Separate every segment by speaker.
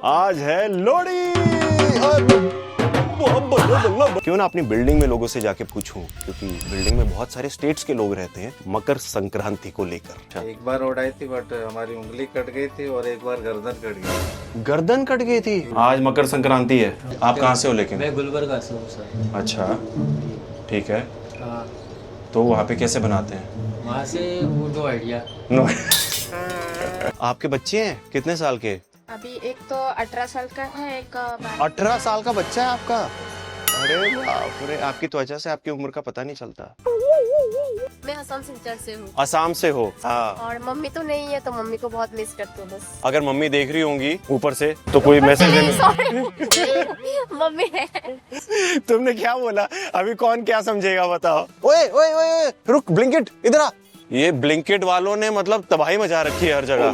Speaker 1: आज है लोहड़ी। क्यों ना अपनी बिल्डिंग में लोगों से जाके पूछूं, क्योंकि बिल्डिंग में बहुत सारे स्टेट्स के लोग रहते हैं मकर संक्रांति को लेकर।
Speaker 2: एक बार उड़ाई थी बट हमारी उंगली कट गई थी और एक बार गर्दन कट गई।
Speaker 1: गर्दन कट गई थी। आज मकर संक्रांति है। आप कहाँ से हो? लेकिन
Speaker 3: मैं गुलबर्गा से हूँ सर।
Speaker 1: अच्छा, ठीक है।
Speaker 3: हाँ,
Speaker 1: तो वहाँ पे कैसे बनाते हैं?
Speaker 3: वहाँ से वो दो आइडिया।
Speaker 1: आपके बच्चे हैं कितने साल के?
Speaker 4: अभी एक तो 18 साल का है, एक
Speaker 1: 18 साल का बच्चा है आपका? अरे बाप रे, आपकी त्वचा से आपकी उम्र का पता नहीं चलता।
Speaker 4: मैं असम सिलचर से हूँ।
Speaker 1: असम से हो? हाँ।
Speaker 4: और मम्मी तो नहीं है, तो मम्मी को बहुत मिस करती हूँ बस।
Speaker 1: अगर मम्मी देख रही होंगी ऊपर से तो कोई मैसेज
Speaker 4: मम्मी है।
Speaker 1: तुमने क्या बोला? अभी कौन क्या समझेगा बताओ। ओए ओए ओए रुक, ब्लिंकिट इधर आ। ये ब्लिंकिट वालों ने मतलब तबाही मचा रखी है हर जगह।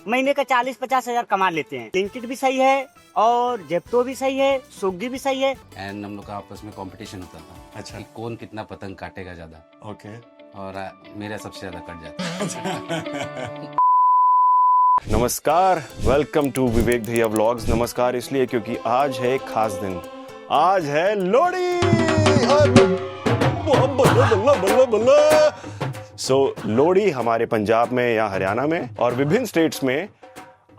Speaker 5: महीने का 40-50 हजार कमा लेते हैं। ब्लिंकिट भी सही है और जेप्टो भी सही है, स्विगी भी सही है।
Speaker 6: एंड हम लोग का आपस में कंपटीशन होता था।
Speaker 1: अच्छा।
Speaker 6: कि कौन कितना पतंग काटेगा ज्यादा।
Speaker 1: ओके।
Speaker 6: और मेरा सबसे ज्यादा कट जाता।
Speaker 1: नमस्कार, वेलकम टू विवेक भैया व्लॉग्स। नमस्कार इसलिए क्योंकि आज है एक खास दिन। आज है लोहड़ी। लोहड़ी हमारे पंजाब में या हरियाणा में और विभिन्न स्टेट्स में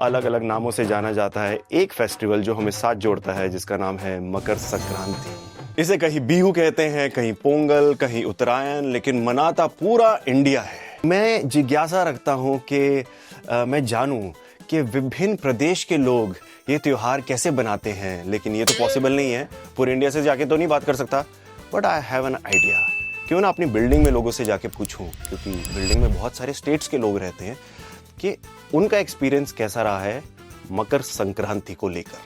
Speaker 1: अलग अलग नामों से जाना जाता है। एक फेस्टिवल जो हमें साथ जोड़ता है जिसका नाम है मकर संक्रांति। इसे कहीं बिहू कहते हैं, कहीं पोंगल, कहीं उत्तरायण, लेकिन मनाता पूरा इंडिया है। मैं जिज्ञासा रखता हूं कि मैं जानूं कि विभिन्न प्रदेश के लोग ये त्योहार कैसे बनाते हैं, लेकिन ये तो पॉसिबल नहीं है। पूरे इंडिया से जाके तो नहीं बात कर सकता, but I have an idea. क्यों ना अपनी बिल्डिंग में लोगों से जाके पूछूं, क्योंकि बिल्डिंग में बहुत सारे स्टेट्स के लोग रहते हैं, कि उनका एक्सपीरियंस कैसा रहा है मकर संक्रांति को लेकर।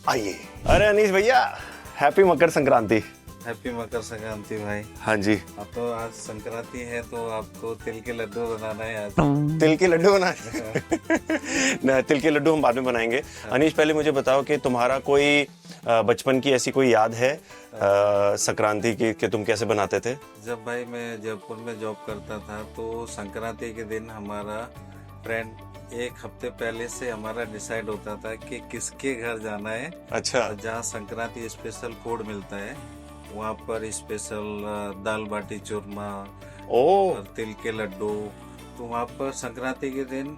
Speaker 1: आइए। अरे अनीश भैया, हैप्पी मकर संक्रांति।
Speaker 2: हैप्पी मकर संक्रांति भाई।
Speaker 1: हाँ जी।
Speaker 2: अब तो आज संक्रांति है तो आपको तिल के लड्डू बनाना है आज।
Speaker 1: तिल के लड्डू बनाए? ना, तिल के लड्डू हम बाद में बनाएंगे। अनीश, पहले मुझे बताओ कि तुम्हारा कोई बचपन की ऐसी कोई याद है संक्रांति की कि तुम कैसे बनाते थे?
Speaker 2: जब भाई मैं जयपुर में जॉब करता था तो संक्रांति के दिन हमारा फ्रेंड एक हफ्ते पहले से हमारा डिसाइड होता था कि किसके घर जाना है।
Speaker 1: अच्छा।
Speaker 2: जहाँ संक्रांति स्पेशल फूड मिलता है वहाँ पर स्पेशल दाल बाटी चूरमा और तिल के लड्डू। तो वहाँ पर संक्रांति के दिन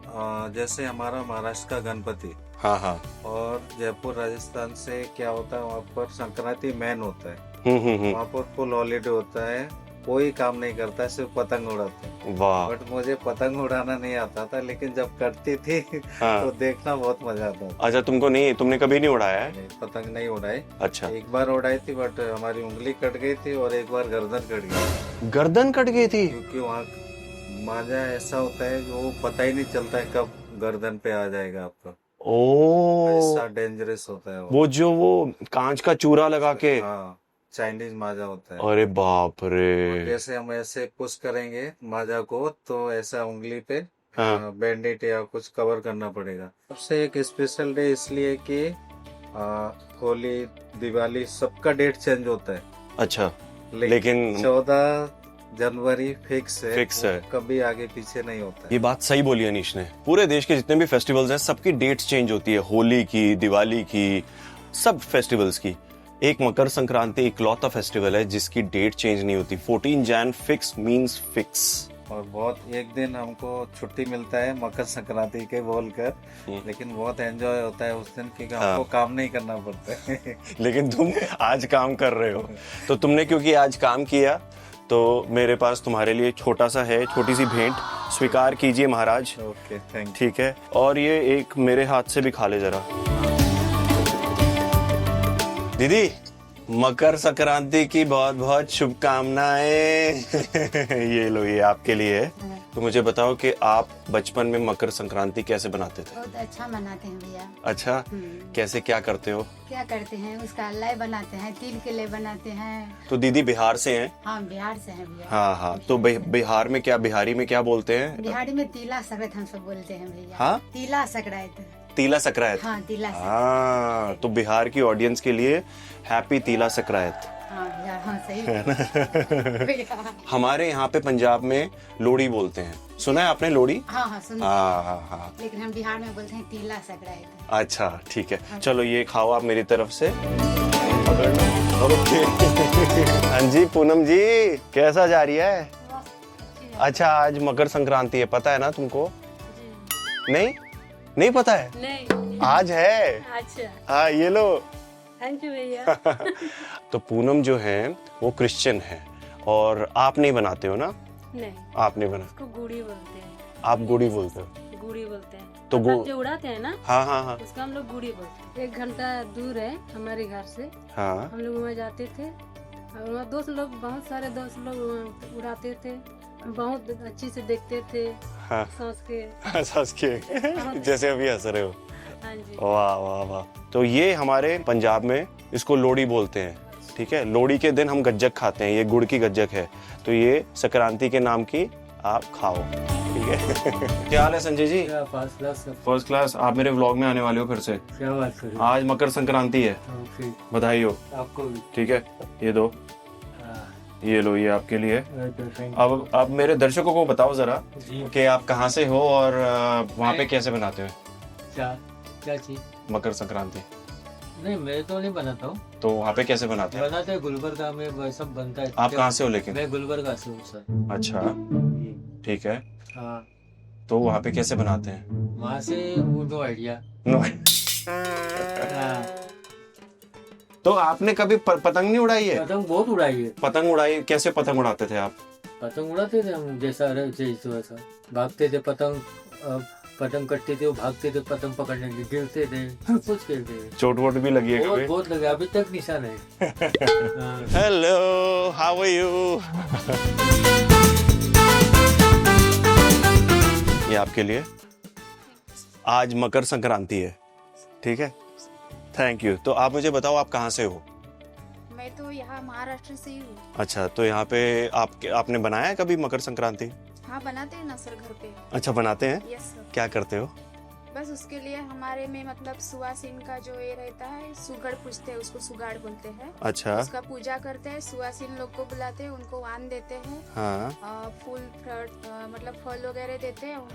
Speaker 2: जैसे हमारा महाराष्ट्र का गणपति,
Speaker 1: हाँ हाँ, और
Speaker 2: जयपुर राजस्थान से क्या होता है वहाँ पर संक्रांति मैन होता है। वहाँ पर फुल हॉलीडे होता है, कोई काम नहीं करता है, सिर्फ पतंग उड़ाते हैं।
Speaker 1: वाह।
Speaker 2: बट मुझे पतंग उड़ाना नहीं आता था, लेकिन जब करती थी
Speaker 1: हाँ।
Speaker 2: तो देखना बहुत मजा आता था।
Speaker 1: अच्छा, तुमने कभी नहीं उड़ाया है?
Speaker 2: नहीं, पतंग नहीं उड़ाई।
Speaker 1: अच्छा।
Speaker 2: एक बार उड़ाई थी बट हमारी उंगली कट गई थी और एक बार गर्दन कट गई।
Speaker 1: गर्दन कट गई थी?
Speaker 2: क्योंकि वहाँ माजा ऐसा होता है जो पता ही नहीं चलता है कब गर्दन पे आ जाएगा आपका। ऐसा डेंजरस होता है
Speaker 1: वो जो वो कांच का चूरा लगा के।
Speaker 2: हाँ, चाइनीज माजा होता है।
Speaker 1: अरे बाप रे।
Speaker 2: जैसे हम ऐसे पुश करेंगे माजा को तो ऐसा उंगली पे
Speaker 1: हाँ।
Speaker 2: बैंडेड या कुछ कवर करना पड़ेगा। सबसे एक स्पेशल डे इसलिए कि होली, दिवाली सबका डेट चेंज होता है।
Speaker 1: अच्छा, लेकिन
Speaker 2: 14 जनवरी फिक्स है। कभी आगे पीछे नहीं होता है।
Speaker 1: ये बात सही बोली अनीश ने। पूरे देश के जितने भी फेस्टिवल्स हैं सबकी डेट्स चेंज होती है, होली की, दिवाली की, सब फेस्टिवल्स की। एक मकर संक्रांति इकलौता फेस्टिवल है जिसकी डेट चेंज नहीं होती। 14 जैन फिक्स मींस फिक्स।
Speaker 2: और बहुत एक दिन हमको छुट्टी मिलता है मकर संक्रांति के बोलकर, लेकिन बहुत एंजॉय होता है उस दिन क्योंकि हमको काम नहीं करना पड़ता है।
Speaker 1: लेकिन तुम आज काम कर रहे हो, तो तुमने क्योंकि आज काम किया तो मेरे पास तुम्हारे लिए छोटा सा है, छोटी सी भेंट, स्वीकार कीजिए महाराज।
Speaker 2: Okay, thank you.
Speaker 1: ठीक है, और ये एक मेरे हाथ से भी खा ले जरा। दीदी, मकर संक्रांति की बहुत बहुत शुभकामनाएं। ये लो, ये आपके लिए है। तो मुझे बताओ कि आप बचपन में मकर संक्रांति कैसे बनाते थे?
Speaker 7: बहुत अच्छा मनाते हैं भैया।
Speaker 1: अच्छा, कैसे, क्या करते हो?
Speaker 7: क्या करते हैं, उसका लय बनाते हैं, तिल के लय बनाते हैं।
Speaker 1: तो दीदी बिहार से हैं?
Speaker 7: हाँ, बिहार से हैं भैया।
Speaker 1: हाँ हाँ, तो बिहार में क्या, बिहारी में क्या बोलते हैं?
Speaker 7: बिहारी में तीला संक्रांत हम सब बोलते हैं भैया।
Speaker 1: हाँ,
Speaker 7: तीला संक्रांत।
Speaker 1: तीला संक्रांत।
Speaker 7: हाँ, तीला।
Speaker 1: हाँ, तो बिहार की ऑडियंस के लिए हैप्पी तीला संक्रांत।
Speaker 7: हाँ सही।
Speaker 1: हमारे यहाँ पे पंजाब में लोहड़ी बोलते हैं, सुना है आपने लोहड़ी?
Speaker 7: हाँ सुन।
Speaker 1: हाँ।
Speaker 7: लेकिन हम बिहार में बोलते हैं तीला सकराई।
Speaker 1: अच्छा ठीक है, चलो ये खाओ आप मेरी तरफ से। ओके। हाँ जी पूनम जी, कैसा जा रही है? अच्छा आज मकर संक्रांति है, पता है ना तुमको? नहीं पता है?
Speaker 8: नहीं
Speaker 1: आज है।
Speaker 8: अच्छा
Speaker 1: हाँ ये लो।
Speaker 8: थैंक यू भैया।
Speaker 1: तो पूनम जो है वो क्रिश्चियन है और आप नहीं बनाते हो ना?
Speaker 8: नहीं,
Speaker 1: आप नहीं बना,
Speaker 8: उसको गुड़ी बोलते हैं।
Speaker 1: आप गुड़ी बोलते हो?
Speaker 8: गुड़ी बोलते हैं
Speaker 1: तो
Speaker 8: पतंग जो उड़ाते हैं ना,
Speaker 1: हाँ
Speaker 8: उसका हम लोग गुड़ी बोलते हैं। 1 घंटा दूर है हमारे घर से,
Speaker 1: हाँ
Speaker 8: हम लोग वहाँ जाते थे और वहाँ दोस्त लोग, बहुत सारे दोस्त लोग वहाँ उड़ाते थे, बहुत अच्छी से देखते थे।
Speaker 1: हाँ
Speaker 8: सोच के
Speaker 1: हंस के जैसे अभी हंस रहे हो।
Speaker 8: हाँ जी।
Speaker 1: वाह वाह वाह। तो ये हमारे पंजाब में इसको लोहड़ी बोलते हैं, ठीक है। लोहड़ी के दिन हम गज्जक खाते हैं, ये गुड़ की गज्जक है, तो ये संक्रांति के नाम की आप खाओ, ठीक है। क्या हाल है Sanjay ji?
Speaker 3: First class.
Speaker 1: First class. आप मेरे व्लॉग में आने वाले हो फिर से?
Speaker 3: क्या बात कर रहे
Speaker 1: आज मकर संक्रांति है,
Speaker 3: हो?
Speaker 1: बधाई हो।
Speaker 3: आपको भी।
Speaker 1: ठीक है, ये दो, ये लो, ये आपके लिए।
Speaker 3: थैंक
Speaker 1: अब मेरे दर्शकों को बताओ जरा
Speaker 3: जी।
Speaker 1: कि आप कहाँ से हो और वहाँ पे कैसे बनाते हो
Speaker 3: क्या चीज?
Speaker 1: मकर संक्रांति?
Speaker 3: नहीं मैं तो नहीं बनाता हूँ,
Speaker 1: तो वहाँ पे कैसे बनाते हैं?
Speaker 3: बनाते हैं गुलबर्गा में, वो सब बनता है।
Speaker 1: आप कहाँ से हो लेकिन?
Speaker 3: मैं गुलबर्गा से हूँ सर।
Speaker 1: अच्छा ठीक है,
Speaker 3: हाँ,
Speaker 1: तो वहाँ पे कैसे बनाते हैं?
Speaker 3: वहाँ से वो दो आइडिया।
Speaker 1: नो।
Speaker 3: हाँ,
Speaker 1: तो आपने कभी पतंग नहीं उड़ाई है?
Speaker 3: पतंग बहुत उड़ाई है।
Speaker 1: पतंग उड़ाई, कैसे पतंग उड़ाते थे आप?
Speaker 3: पतंग उड़ाते थे हम, जैसा वैसा भागते थे पतंग, पतंग कटते थे, वो भागते थे पतंग पकड़ने के लिए, गिरते थे, सब कुछ खेलते थे।
Speaker 1: चोट वोट भी लगी है
Speaker 3: बहुत
Speaker 1: कभी?
Speaker 3: बहुत लगे, अभी तक निशान है। हाँ।
Speaker 1: Hello, how are you? ये आपके लिए, आज मकर संक्रांति है, ठीक है। Thank you. तो आप मुझे बताओ आप कहाँ से हो?
Speaker 7: मैं तो यहाँ महाराष्ट्र से ही हूँ।
Speaker 1: अच्छा, तो यहाँ पे आपने बनाया है कभी मकर संक्रांति?
Speaker 7: हाँ बनाते हैं ना सर घर पे।
Speaker 1: अच्छा बनाते हैं,
Speaker 7: यस सर।
Speaker 1: क्या करते हो?
Speaker 7: बस उसके लिए हमारे में मतलब सुवासिन का जो ये रहता है, सुगड़ पूछते हैं, उसको सुगाड़ बोलते हैं।
Speaker 1: अच्छा
Speaker 7: उसका पूजा करते हैं, सुवासिन लोग को बुलाते हैं, उनको वान देते हैं,
Speaker 1: हाँ
Speaker 7: फूल मतलब फल वगैरह देते हैं और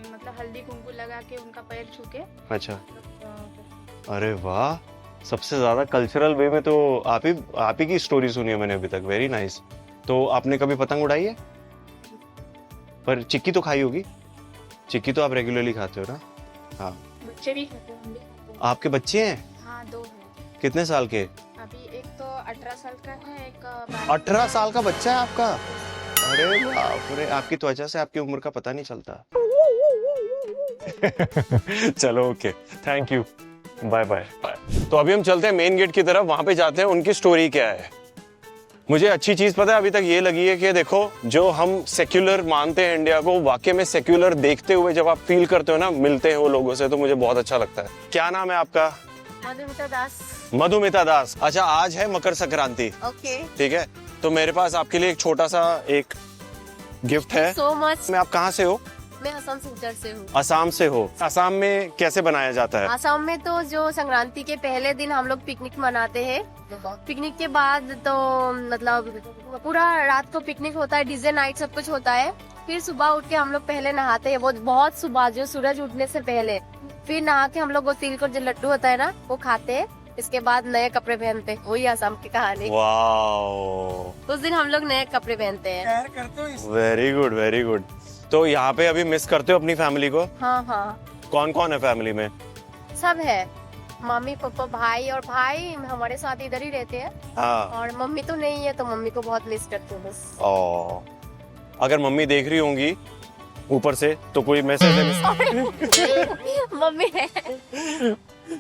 Speaker 7: मतलब हल्दी कुंकू लगा के उनका पैर छू के।
Speaker 1: अच्छा, अरे वाह, सबसे ज्यादा कल्चरल वे में तो आप ही की स्टोरी सुनी है मैंने अभी तक। Very nice. तो आपने कभी पतंग उड़ाई है? पर चिक्की तो खाई होगी? चिक्की तो आप रेगुलरली खाते हो ना? हाँ।
Speaker 7: बच्चे भी खाते हैं, हम भी खाते हैं।
Speaker 1: आपके बच्चे हैं?
Speaker 7: हाँ 2 हैं।
Speaker 1: कितने साल के?
Speaker 7: अभी एक तो 18 साल का है, एक
Speaker 1: 18 साल का बच्चा है आपका? अरे बाप रे, आपकी त्वचा से आपकी उम्र का पता नहीं चलता। चलो okay, thank you, bye bye bye. तो अभी हम चलते हैं मेन गेट की तरफ, वहां पे जाते हैं उनकी स्टोरी क्या है। मुझे अच्छी चीज पता है अभी तक ये लगी है कि देखो, जो हम सेक्युलर मानते हैं इंडिया को, वाकई में सेक्युलर देखते हुए जब आप फील करते हो ना, मिलते हो लोगों से, तो मुझे बहुत अच्छा लगता है। क्या नाम है आपका?
Speaker 4: मधुमिता दास।
Speaker 1: मधुमिता दास। अच्छा, आज है मकर संक्रांति,
Speaker 4: ओके,
Speaker 1: ठीक है। तो मेरे पास आपके लिए एक छोटा सा एक गिफ्ट है।
Speaker 4: So much.
Speaker 1: मैं, आप कहाँ से हो?
Speaker 4: मैं असम सिलचर से हूँ।
Speaker 1: असम से हो? असम में कैसे बनाया जाता है?
Speaker 4: असम में तो जो संक्रांति के पहले दिन हम लोग पिकनिक मनाते हैं। पिकनिक के बाद तो मतलब पूरा रात को पिकनिक होता है, डीजे नाइट सब कुछ होता है। फिर सुबह उठ के हम लोग पहले नहाते हैं, बहुत सुबह, जो सूरज उठने से पहले। फिर नहा के हम लोग वो तिल का जो लड्डू होता है ना, वो खाते हैं। इसके बाद नए कपड़े पहनते हैं। वही असम की कहानी।
Speaker 1: वाओ,
Speaker 4: उस दिन हम लोग नए कपड़े पहनते हैं।
Speaker 1: Very good very good. तो यहाँ पे अभी मिस करते हो अपनी फैमिली को?
Speaker 4: हाँ हाँ,
Speaker 1: कौन कौन है फैमिली में?
Speaker 4: सब है, मम्मी पापा भाई, और भाई हमारे साथ इधर ही रहते हैं।
Speaker 1: हाँ।
Speaker 4: और मम्मी तो नहीं है, तो मम्मी को बहुत मिस करती हूँ बस।
Speaker 1: अगर मम्मी देख रही होंगी ऊपर से तो कोई मैसेज है?
Speaker 4: मम्मी है।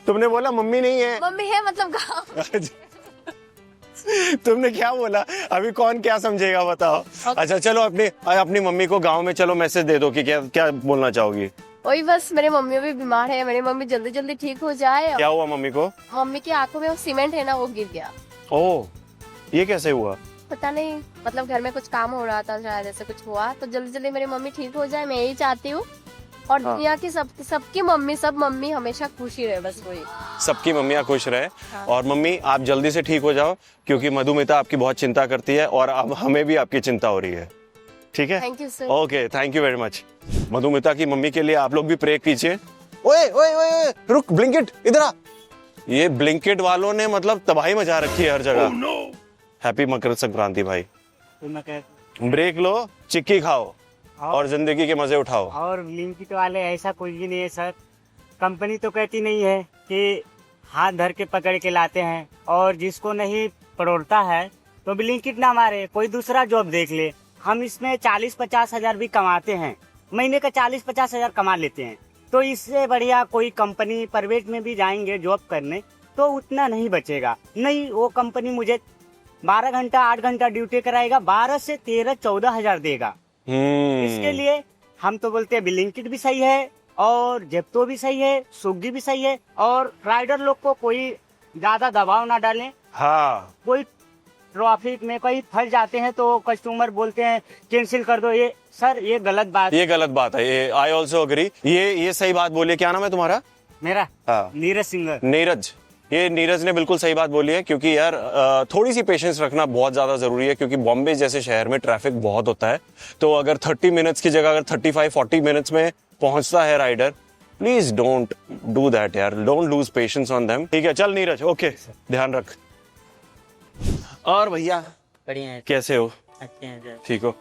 Speaker 1: तुमने बोला मम्मी नहीं है?
Speaker 4: मम्मी है मतलब गाँव।
Speaker 1: तुमने क्या बोला? अभी कौन क्या समझेगा बताओ। अच्छा चलो, अपनी मम्मी को गांव में चलो मैसेज दे दो कि क्या क्या बोलना चाहोगी।
Speaker 4: वही बस, मेरे मम्मी भी बीमार है, मेरी मम्मी जल्दी जल्दी ठीक हो जाए।
Speaker 1: क्या हुआ मम्मी को?
Speaker 4: मम्मी की आंखों में वो सीमेंट है ना, वो गिर गया।
Speaker 1: ओह, ये कैसे हुआ?
Speaker 4: पता नहीं, मतलब घर में कुछ काम हो रहा था शायद, ऐसे कुछ हुआ। तो जल्दी जल्दी मेरी मम्मी ठीक हो जाए, मैं यही चाहती हूँ। और
Speaker 1: हाँ।
Speaker 4: दुनिया की सबकी मम्मी, सब मम्मी हमेशा खुश ही रहे, बस वही।
Speaker 1: सबकी मम्मियाँ खुश रहे।
Speaker 4: हाँ।
Speaker 1: और मम्मी आप जल्दी से ठीक हो जाओ, क्योंकि मधुमिता आपकी बहुत चिंता करती है और अब हमें भी आपकी चिंता हो रही है। ठीक है,
Speaker 4: thank you sir.
Speaker 1: Okay, thank you very much. Madhumita की मम्मी के लिए आप लोग भी प्रे कीजिए। ओए ओए ओए ओए, रुक, ब्लिंकिट इधर आ। ये ब्लिंकिट वालों ने मतलब तबाही मचा रखी है हर जगह। हैप्पी मकर संक्रांति भाई।
Speaker 5: तो मैं कह
Speaker 1: ब्रेक लो, चिक्की खाओ और जिंदगी के मजे उठाओ।
Speaker 5: और ब्लिंकिट वाले ऐसा कुछ भी नहीं है सर। कंपनी तो कहती नहीं है कि हाथ धर के पकड़ के लाते हैं, और जिसको नहीं परोड़ता है तो ब्लिंकिट ना मारे, कोई दूसरा जॉब देख ले। हम इसमें 40-50 हजार भी कमाते हैं, महीने का 40-50 हजार कमा लेते हैं। तो इससे बढ़िया कोई कंपनी प्राइवेट में भी जाएंगे जॉब करने तो उतना नहीं बचेगा। नहीं, वो कंपनी मुझे 12 घंटा 8 घंटा ड्यूटी कराएगा, 12 से 13-14 हजार देगा। इसके लिए हम तो बोलते हैं ब्लिंकिट भी सही है, और जेप्टो भी सही है, स्विगी भी सही है। और राइडर लोग को कोई ज्यादा दबाव ना डालें।
Speaker 1: हाँ,
Speaker 5: कोई ट्रैफिक में कहीं फंस जाते हैं तो कस्टमर बोलते हैं कैंसिल कर दो। ये सर ये गलत बात।
Speaker 1: ये गलत बात है, ये आई ऑल्सो अग्री। ये सही बात बोली है। क्या नाम है तुम्हारा?
Speaker 5: मेरा
Speaker 1: हाँ,
Speaker 5: नीरज सिंगर।
Speaker 1: नीरज। ये नीरज ने बिल्कुल सही बात बोली है, क्योंकि यार थोड़ी सी पेशेंस रखना बहुत ज्यादा जरूरी है, क्योंकि बॉम्बे जैसे शहर में ट्रैफिक बहुत होता है। तो अगर 30 मिनट्स की जगह अगर 35-40 मिनट्स में पहुंचता है rider, please don't do that यार, don't lose patience on them. ठीक है, चल नीरज, ओके, ध्यान रख। और भैया
Speaker 5: बढ़िया है,
Speaker 1: कैसे हो?
Speaker 5: अच्छे हैं सर।
Speaker 1: ठीक हो?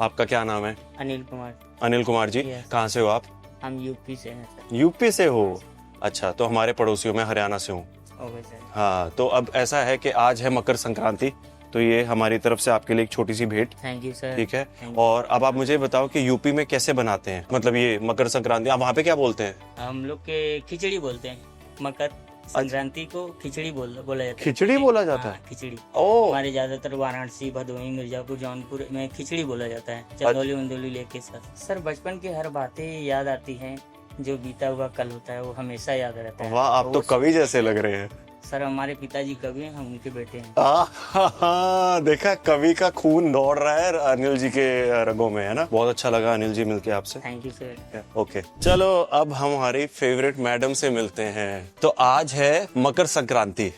Speaker 1: आपका क्या नाम है?
Speaker 5: अनिल कुमार।
Speaker 1: अनिल कुमार जी।
Speaker 5: Yes.
Speaker 1: कहाँ से हो आप?
Speaker 5: हम यूपी से हैं सर।
Speaker 1: यूपी से हो? अच्छा, तो हमारे पड़ोसियों में हरियाणा से हूँ।
Speaker 5: Okay sir.
Speaker 1: हाँ, तो अब ऐसा है कि आज है मकर संक्रांति, तो ये हमारी तरफ से आपके लिए एक छोटी सी भेंट।
Speaker 5: Thank you sir.
Speaker 1: ठीक है,
Speaker 5: Thank you.
Speaker 1: और अब आप मुझे बताओ कि यूपी में कैसे बनाते हैं, मतलब ये मकर संक्रांति आप वहाँ पे क्या बोलते हैं?
Speaker 9: हम लोग के खिचड़ी बोलते हैं। मकर संक्रांति को खिचड़ी बोला जाता है।
Speaker 1: खिचड़ी बोला जाता है?
Speaker 9: हाँ, खिचड़ी।
Speaker 1: ओ,
Speaker 9: हमारे ज्यादातर वाराणसी, भदोही, मिर्जापुर, जौनपुर में खिचड़ी बोला जाता है, चंदौली उंदौली लेके। सर बचपन की हर बातें याद आती हैं, जो बीता हुआ कल होता है वो हमेशा याद रहता है।
Speaker 1: वाह, आप तो कवि जैसे लग रहे हैं।
Speaker 9: सर हमारे पिताजी कवि हैं, हम उनके बेटे हैं।
Speaker 1: देखा, कवि का खून दौड़ रहा है अनिल जी के रगों में, है ना? बहुत अच्छा लगा अनिल जी मिलके आपसे।
Speaker 9: Thank you sir.
Speaker 1: ओके, चलो अब हम हमारी फेवरेट मैडम से मिलते हैं। तो आज है मकर संक्रांति,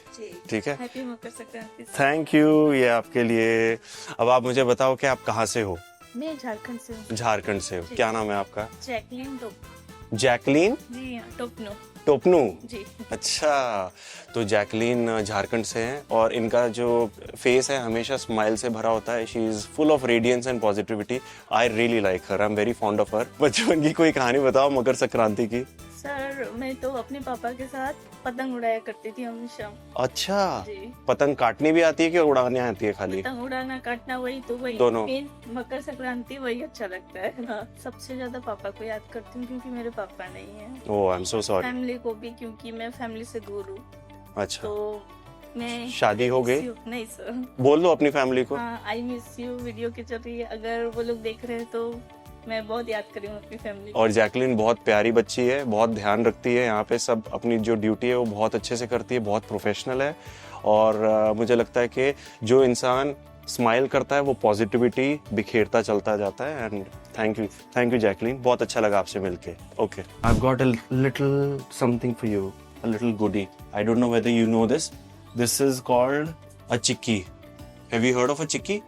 Speaker 1: ठीक है?
Speaker 7: Happy Makar Sankranti.
Speaker 1: Thank you, ये आपके लिए। अब आप मुझे बताओ कि आप कहाँ से हो?
Speaker 7: मैं झारखंड से हूँ।
Speaker 1: झारखंड से हो। क्या नाम है आपका?
Speaker 7: जैकलिन
Speaker 1: जैकलीन
Speaker 7: जी हाँ, टोपनो
Speaker 1: टोपनू।
Speaker 7: जी।
Speaker 1: अच्छा, तो जैकलीन झारखंड से हैं और इनका जो फेस है हमेशा स्माइल से भरा होता है। She is full of radiance and positivity. I really like her, I am very fond of her. बचपन की कोई कहानी बताओ मकर संक्रांति की।
Speaker 7: सर मैं तो अपने पापा के साथ पतंग उड़ाया करती थी हमेशा।
Speaker 1: अच्छा,
Speaker 7: जी।
Speaker 1: पतंग काटनी भी आती है कि उड़ाने आती है खाली?
Speaker 7: पतंग उड़ाना काटना वही तो वही
Speaker 1: दोनों।
Speaker 7: मेन मकर संक्रांति वही अच्छा लगता है। हाँ, सबसे ज्यादा पापा को याद करती हूँ क्योंकि मेरे पापा नहीं है।
Speaker 1: Oh, I am so sorry.
Speaker 7: Family को भी, क्योंकि मैं फैमिली से दूर हूँ।
Speaker 1: अच्छा,
Speaker 7: तो मैं
Speaker 1: शादी हो गई?
Speaker 7: नहीं सर।
Speaker 1: बोल दो अपनी फैमिली को।
Speaker 7: हाँ, आई मिस यू वीडियो के जरिए अगर वो लोग देख रहे हैं तो मैं बहुत याद करी हूँ अपनी फैमिली को।
Speaker 1: और जैकलीन बहुत प्यारी बच्ची है, बहुत ध्यान रखती है यहाँ पे, सब अपनी जो ड्यूटी है वो बहुत अच्छे से करती है, बहुत प्रोफेशनल है। और मुझे लगता है कि जो इंसान स्माइल करता है वो पॉजिटिविटी बिखेरता चलता जाता है। एंड थैंक यू जैकलीन, बहुत अच्छा लगा आपसे मिलके। Okay, I have got a little something for you, a little goodie. I don't know whether you know this. This is called a chikki. Have you heard of a chikki?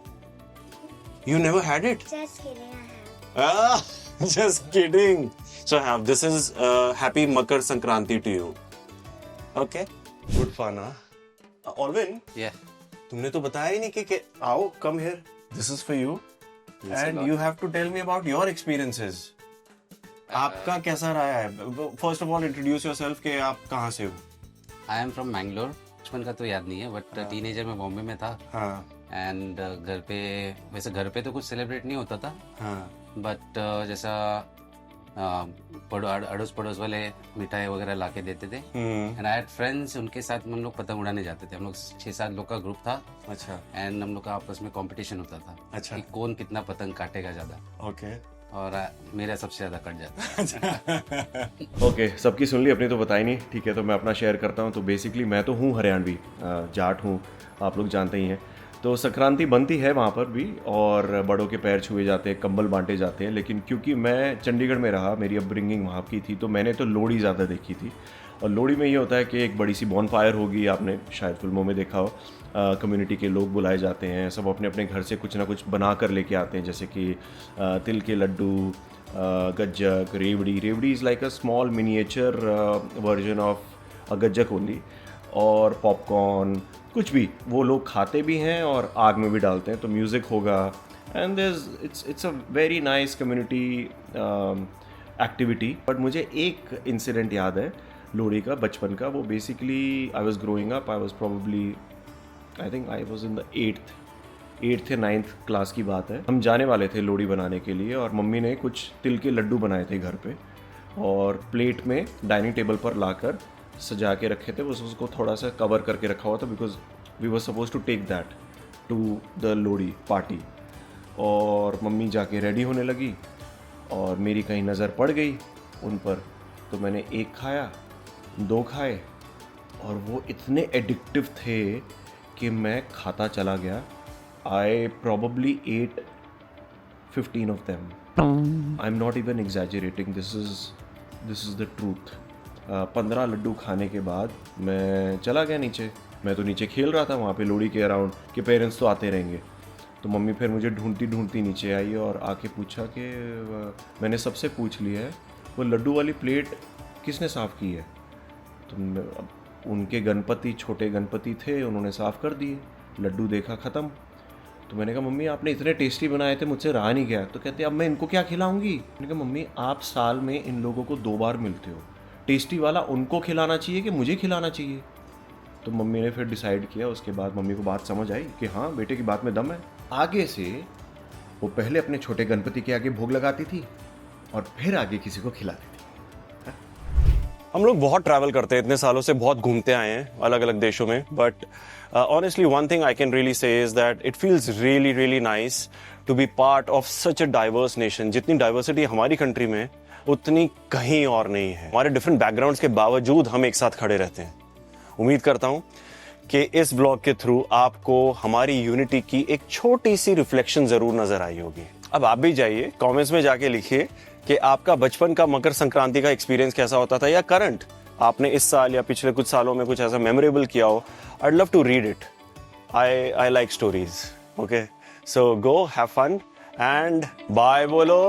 Speaker 1: You never had it?
Speaker 10: Just kidding, I have.
Speaker 1: Ah, just kidding. So have this is happy Makar Sankranti to you. Okay. Good fun, huh? Alvin,
Speaker 6: Yeah.
Speaker 1: तुमने तो बताया ही नहीं कि आओ, come here. This is for you.
Speaker 6: Thanks a
Speaker 1: And
Speaker 6: lot.
Speaker 1: you have to tell me about your experiences. आपका कैसा रहा है? First of all, introduce yourself कि आप कहाँ से हो?
Speaker 6: I am from Bangalore. बचपन का तो याद नहीं है, बट टीनेजर में बॉम्बे में था।
Speaker 1: हाँ
Speaker 6: एंड घर पे, वैसे घर पे तो कुछ सेलिब्रेट नहीं होता था,
Speaker 1: हाँ
Speaker 6: बट जैसा अड़ोस पड़ोस वाले मिठाई वगैरह ला के देते थे। एंड आई हैड फ्रेंड्स, उनके साथ हम लोग पतंग उड़ाने जाते थे। हम लोग 6-7 लोग का ग्रुप था।
Speaker 1: अच्छा
Speaker 6: एंड हम लोग का आपस में कंपटीशन होता था।
Speaker 1: अच्छा।
Speaker 6: कि कौन कितना पतंग काटेगा ज्यादा,
Speaker 1: ओके
Speaker 6: और मेरा सबसे ज्यादा कट जाता।
Speaker 1: ओके, सबकी सुन ली, अपनी तो बताई नहीं। ठीक है, तो मैं अपना शेयर करता हूँ। तो बेसिकली मैं तो हूँ हरियाणवी, जाट हूँ, आप लोग जानते ही हैं। तो संक्रांति बनती है वहाँ पर भी और बड़ों के पैर छुए जाते हैं, कंबल बांटे जाते हैं। लेकिन क्योंकि मैं चंडीगढ़ में रहा, मेरी अपब्रिंगिंग वहाँ की थी, तो मैंने तो लोहड़ी ज़्यादा देखी थी। और लोहड़ी में ये होता है कि एक बड़ी सी बॉनफायर होगी, आपने शायद फिल्मों में देखा हो। कम्युनिटी के लोग बुलाए जाते हैं, सब अपने अपने घर से कुछ ना कुछ बना कर लेके आते हैं, जैसे कि तिल के लड्डू, गज्जक, रेवड़ी। रेवड़ी is like a small miniature version of a गज्जक ओनली। और पॉपकॉर्न, कुछ भी वो लोग खाते भी हैं और आग में भी डालते हैं। तो म्यूज़िक होगा and it's a very nice community activity. But मुझे एक इंसिडेंट याद है लोहड़ी का, बचपन का। वो basically I was growing up, I was probably I think I was in the 8th या 9th क्लास की बात है। हम जाने वाले थे लोहड़ी बनाने के लिए और मम्मी ने कुछ तिल के लड्डू बनाए थे घर पे और प्लेट में डाइनिंग टेबल पर लाकर सजा के रखे थे। बस उसको थोड़ा सा कवर करके रखा हुआ था because we were suppose to take that to the Lohri party. और मम्मी जाके रेडी होने लगी और मेरी कहीं नज़र पड़ गई उन पर, तो मैंने एक खाया, 2 खाए और वो इतने एडिक्टिव थे कि मैं खाता चला गया। आई probably ate 15 of them. I'm not even exaggerating. This is the truth. 15 Laddu खाने के बाद मैं चला गया नीचे। मैं तो नीचे खेल रहा था वहाँ पे लोहड़ी के अराउंड, कि पेरेंट्स तो आते रहेंगे। तो मम्मी फिर मुझे ढूंढती नीचे आई और आके पूछा कि मैंने सबसे पूछ लिया है वो लड्डू वाली प्लेट किसने साफ़ की है। तो उनके गणपति, छोटे गणपति थे, उन्होंने साफ़ कर दिए। लड्डू देखा ख़त्म। तो मैंने कहा मम्मी आपने इतने टेस्टी बनाए थे, मुझसे रहा नहीं गया। तो कहते अब मैं इनको क्या खिलाऊंगी। मैंने कहा मम्मी आप साल में इन लोगों को 2 बार मिलते हो, टेस्टी वाला उनको खिलाना चाहिए कि मुझे खिलाना चाहिए। तो मम्मी ने फिर डिसाइड किया। उसके बाद मम्मी को बात समझ आई कि हाँ बेटे की बात में दम है। आगे से वो पहले अपने छोटे गणपति के आगे भोग लगाती थी और फिर आगे किसी को खिलाती थी।
Speaker 10: हम लोग बहुत ट्रैवल करते हैं, इतने सालों से बहुत घूमते आए हैं अलग अलग देशों में। But honestly one thing I can really say is that it feels really really nice to be part of such a diverse nation. जितनी डाइवर्सिटी हमारी कंट्री में उतनी कहीं और नहीं है। हमारे डिफरेंट बैकग्राउंड्स के बावजूद हम एक साथ खड़े रहते हैं। उम्मीद करता हूं कि इस ब्लॉग के थ्रू आपको हमारी यूनिटी की एक छोटी सी रिफ्लेक्शन जरूर नजर आई होगी। अब आप भी जाइए कमेंट्स में जाके लिखिए कि आपका बचपन का मकर संक्रांति का एक्सपीरियंस कैसा होता था, या करंट आपने इस साल या पिछले कुछ सालों में कुछ ऐसा मेमोरेबल किया हो। I'd love to read it. I like stories. Okay, so go have fun and bye bolo.